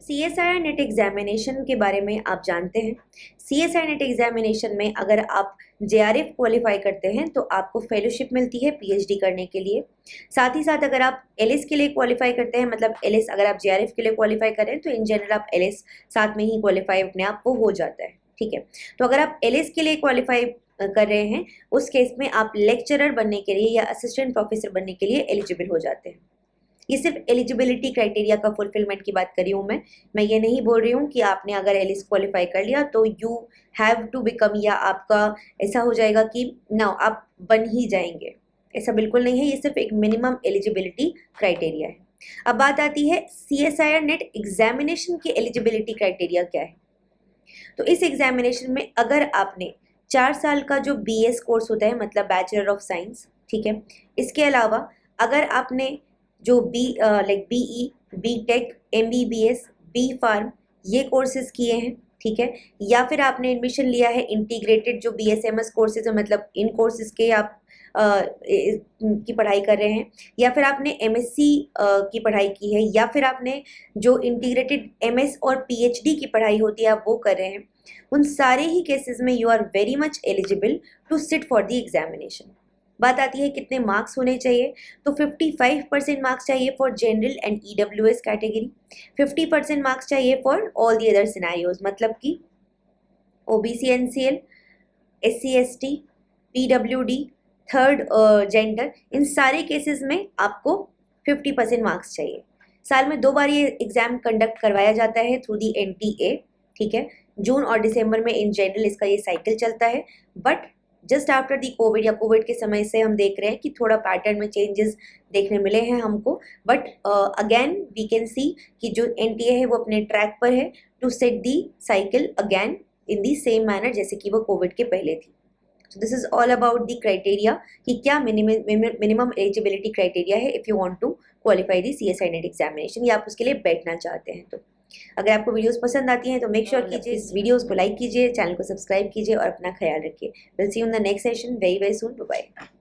CSIR NET examination के बारे में आप जानते हैं। CSIR नेट एग्जामिनेशन में अगर आप JRF क्वालिफाई करते हैं तो आपको फेलोशिप मिलती है PhD करने के लिए। साथ ही साथ अगर आप LS के लिए क्वालिफाई करते हैं, मतलब LS अगर आप JRF के लिए क्वालिफाई करें तो इन जनरल आप LS साथ में ही क्वालिफाई अपने आप वो हो जाता है, ठीक है। तो अगर आप LS के लिए क्वालिफाई कर रहे हैं उस केस में आप लेक्चरर बनने के लिए या असिस्टेंट प्रोफेसर बनने के लिए एलिजिबल हो जाते हैं। ये सिर्फ एलिजिबिलिटी क्राइटेरिया का फुलफिलमेंट की बात कर रही हूँ मैं ये नहीं बोल रही हूँ कि आपने अगर एलिस क्वालिफाई कर लिया तो यू हैव टू बिकम, या आपका ऐसा हो जाएगा कि ना आप बन ही जाएंगे, ऐसा बिल्कुल नहीं है। ये सिर्फ एक मिनिमम एलिजिबिलिटी क्राइटेरिया है। अब बात आती है CSIR नेट एग्जामिनेशन की एलिजिबिलिटी क्राइटेरिया क्या है। तो इस एग्जामिनेशन में अगर आपने 4 साल का जो BS कोर्स होता है, मतलब बैचलर ऑफ साइंस, ठीक है, इसके अलावा अगर आपने जो BE, BTech, MBBS, B.Pharm ये कोर्सेज किए हैं, ठीक है, या फिर आपने एडमिशन लिया है इंटीग्रेटेड जो BSMS कोर्सेज है, मतलब इन कोर्सेज के आप की पढ़ाई कर रहे हैं, या फिर आपने MSc की पढ़ाई की है, या फिर आपने जो इंटीग्रेटेड MS और PhD की पढ़ाई होती है आप वो कर रहे हैं, उन सारे ही केसेस में you are very much eligible to sit for the examination. बात आती है कितने मार्क्स होने चाहिए, तो 55% मार्क्स चाहिए for general and EWS category, 50% marks चाहिए for all the other scenarios, मतलब कि OBC NCL, SC ST, PWD, third gender, इन सारे केसेस में आपको 50% मार्क्स चाहिए। साल में 2 बार ये एग्जाम कंडक्ट करवाया जाता है थ्रू दी NTA, ठीक है। जून और दिसंबर में इन जनरल इसका ये साइकिल चलता है, but just after the Covid या कोविड के समय से हम देख रहे हैं कि थोड़ा पैटर्न में चेंजेस देखने मिले हैं हमको, but again we can see कि जो NTA है वो अपने ट्रैक पर है to set the cycle again in the same manner जैसे कि वो कोविड के पहले थी। So this is all about the criteria कि क्या मिनिमम एलिजिबिलिटी क्राइटेरिया है if you want to qualify the CSIR NET examination, या आप उसके लिए बैठना चाहते हैं। तो अगर आपको वीडियोस पसंद आती हैं तो मेक श्योर कीजिए इस वीडियोस को लाइक कीजिए, चैनल को सब्सक्राइब कीजिए और अपना ख्याल रखिए। Will see you in the next session very very soon. Bye bye.